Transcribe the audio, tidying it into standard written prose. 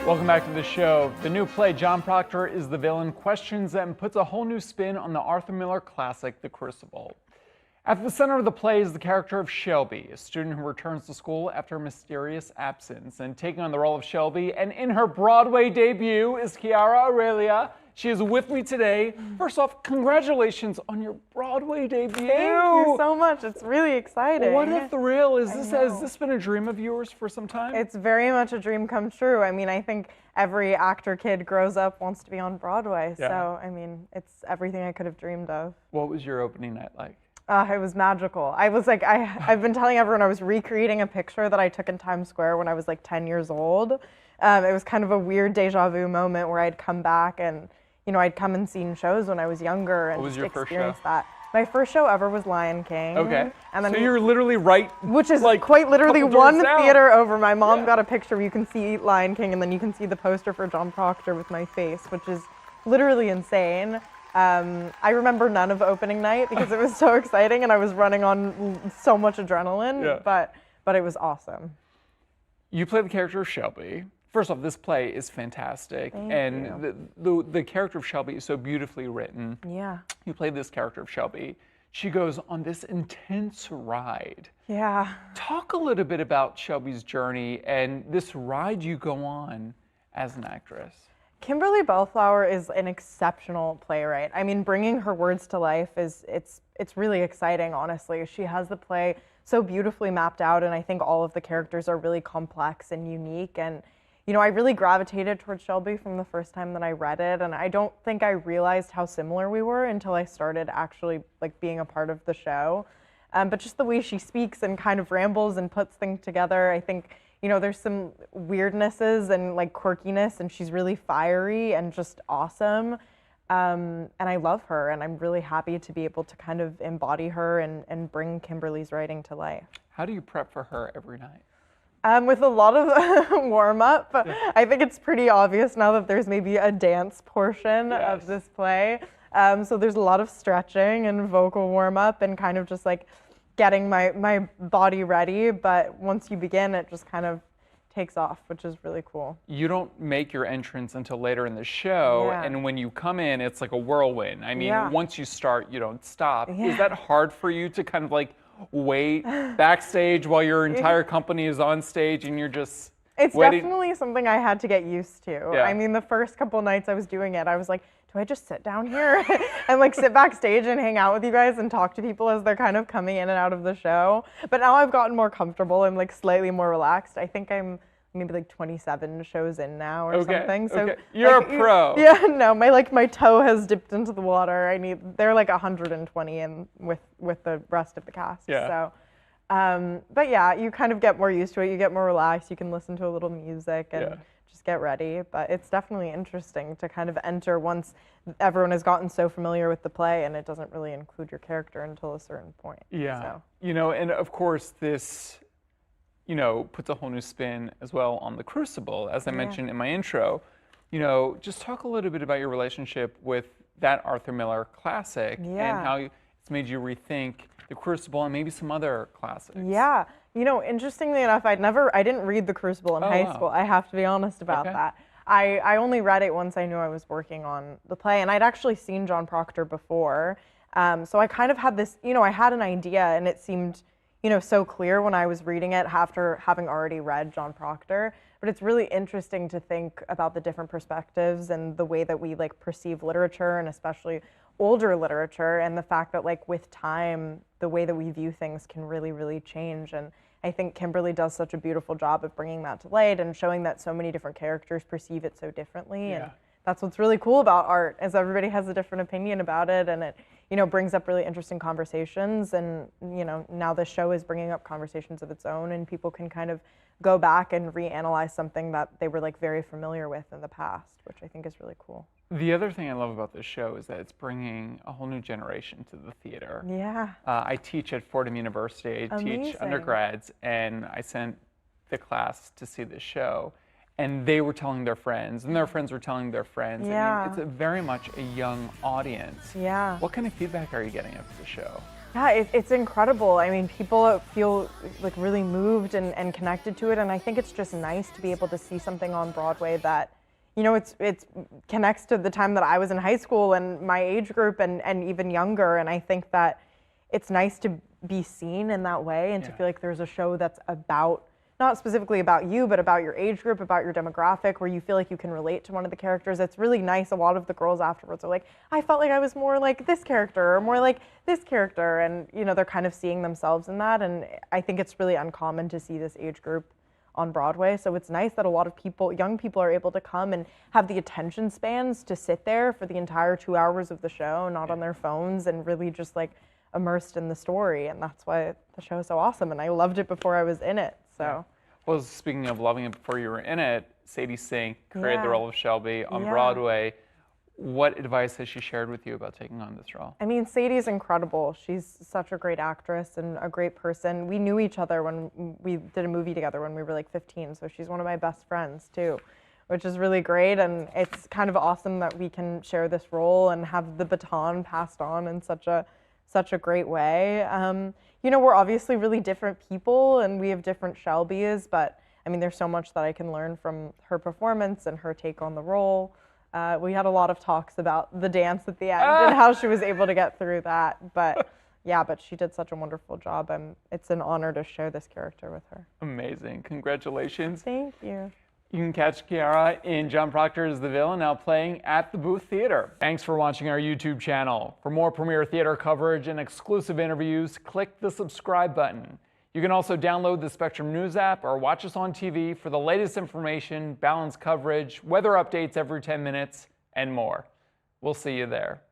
Welcome back to the show. The new play, John Proctor is the Villain, questions and puts a whole new spin on the Arthur Miller classic, The Crucible. At the center of the play is the character of Shelby, a student who returns to school after a mysterious absence. And taking on the role of Shelby, and in her Broadway debut, is Chiara Aurelia. She is with me today. First off, congratulations on your Broadway debut. Thank you so much. It's really exciting. What a thrill. Has this been a dream of yours for some time? It's very much a dream come true. I mean, I think every actor kid grows up wants to be on Broadway. Yeah. So, I mean, it's everything I could have dreamed of. What was your opening night like? It was magical. I was like, I've been telling everyone I was recreating a picture that I took in Times Square when I was like 10 years old. It was kind of a weird deja vu moment where I'd come back and, you know, I'd come and seen shows when I was younger and just experienced that. My first show ever was Lion King. Okay. And then so you're literally right, which is like quite literally one down. theater over. My mom got a picture where you can see Lion King, and then you can see the poster for John Proctor with my face, which is literally insane. I remember none of opening night because it was so exciting and I was running on so much adrenaline, but it was awesome. You play the character of Shelby. First off, this play is fantastic. Thank you. The character of Shelby is so beautifully written. Yeah. You play this character of Shelby. She goes on this intense ride. Yeah. Talk a little bit about Shelby's journey and this ride you go on as an actress. Kimberly Bellflower is an exceptional playwright. I mean, bringing her words to life it's really exciting, honestly. She has the play so beautifully mapped out, and I think all of the characters are really complex and unique. And, you know, I really gravitated towards Shelby from the first time that I read it, and I don't think I realized how similar we were until I started actually like being a part of the show. But just the way she speaks and kind of rambles and puts things together, I think, you know, there's some weirdnesses and like quirkiness, and she's really fiery and just awesome. And I love her, and I'm really happy to be able to kind of embody her and bring Kimberly's writing to life. How do you prep for her every night? With a lot of warm-up. I think it's pretty obvious now that there's maybe a dance portion of this play. So there's a lot of stretching and vocal warm-up and kind of just like getting my body ready, but once you begin, it just kind of takes off, which is really cool. You don't make your entrance until later in the show, and when you come in, it's like a whirlwind. I mean, once you start, you don't stop. Is that hard for you to kind of like wait backstage while your entire company is on stage and you're just It's waiting? Definitely something I had to get used to. I mean, the first couple nights I was doing it, I was like, do I just sit down here and like sit backstage and hang out with you guys and talk to people as they're kind of coming in and out of the show? But now I've gotten more comfortable. I'm like slightly more relaxed. I think I'm maybe like 27 shows in now or something. So you're like, a pro. Yeah, no, my toe has dipped into the water. They're like 120 in with the rest of the cast. So, but yeah, you kind of get more used to it. You get more relaxed. You can listen to a little music and just get ready. But it's definitely interesting to kind of enter once everyone has gotten so familiar with the play, and it doesn't really include your character until a certain point. Yeah. So. You know, and of course this, you know, puts a whole new spin as well on The Crucible, as I mentioned in my intro. You know, just talk a little bit about your relationship with that Arthur Miller classic and how it's made you rethink The Crucible and maybe some other classics. Yeah, you know, interestingly enough, I didn't read The Crucible in high school. I have to be honest about that. I only read it once I knew I was working on the play, and I'd actually seen John Proctor before. So I kind of had this, you know, I had an idea, and it seemed, you know, so clear when I was reading it after having already read John Proctor. But it's really interesting to think about the different perspectives and the way that we like perceive literature, and especially older literature, and the fact that like with time, the way that we view things can really, really change. And I think Kimberly does such a beautiful job of bringing that to light and showing that so many different characters perceive it so differently. And that's what's really cool about art, is everybody has a different opinion about it, and it, you know, brings up really interesting conversations. And, you know, now this show is bringing up conversations of its own, and people can kind of go back and reanalyze something that they were like very familiar with in the past, which I think is really cool. The other thing I love about this show is that it's bringing a whole new generation to the theater. Yeah. I teach at Fordham University. I teach undergrads, and I sent the class to see this show. And they were telling their friends, and their friends were telling their friends. I mean, it's very much a young audience. Yeah. What kind of feedback are you getting after the show? Yeah, it's incredible. I mean, people feel like really moved and connected to it, and I think it's just nice to be able to see something on Broadway that, you know, it's connects to the time that I was in high school and my age group and even younger, and I think that it's nice to be seen in that way and to feel like there's a show that's about, not specifically about you, but about your age group, about your demographic, where you feel like you can relate to one of the characters. It's really nice. A lot of the girls afterwards are like, I felt like I was more like this character or more like this character. And, you know, they're kind of seeing themselves in that. And I think it's really uncommon to see this age group on Broadway. So it's nice that a lot of people, young people, are able to come and have the attention spans to sit there for the entire 2 hours of the show, not on their phones, and really just like immersed in the story. And that's why the show is so awesome. And I loved it before I was in it. So. Well, speaking of loving it before you were in it, Sadie Sink created the role of Shelby on Broadway. What advice has she shared with you about taking on this role? I mean, Sadie's incredible. She's such a great actress and a great person. We knew each other when we did a movie together when we were like 15, so she's one of my best friends too, which is really great. And it's kind of awesome that we can share this role and have the baton passed on in such a great way. You know, we're obviously really different people and we have different Shelbys, but I mean, there's so much that I can learn from her performance and her take on the role. We had a lot of talks about the dance at the end and how she was able to get through that. But yeah, but she did such a wonderful job, and it's an honor to share this character with her. Amazing. Congratulations. Thank you. You can catch Chiara in John Proctor's The Villain, now playing at the Booth Theater. Thanks for watching our YouTube channel. For more premiere theater coverage and exclusive interviews, click the subscribe button. You can also download the Spectrum News app or watch us on TV for the latest information, balanced coverage, weather updates every 10 minutes, and more. We'll see you there.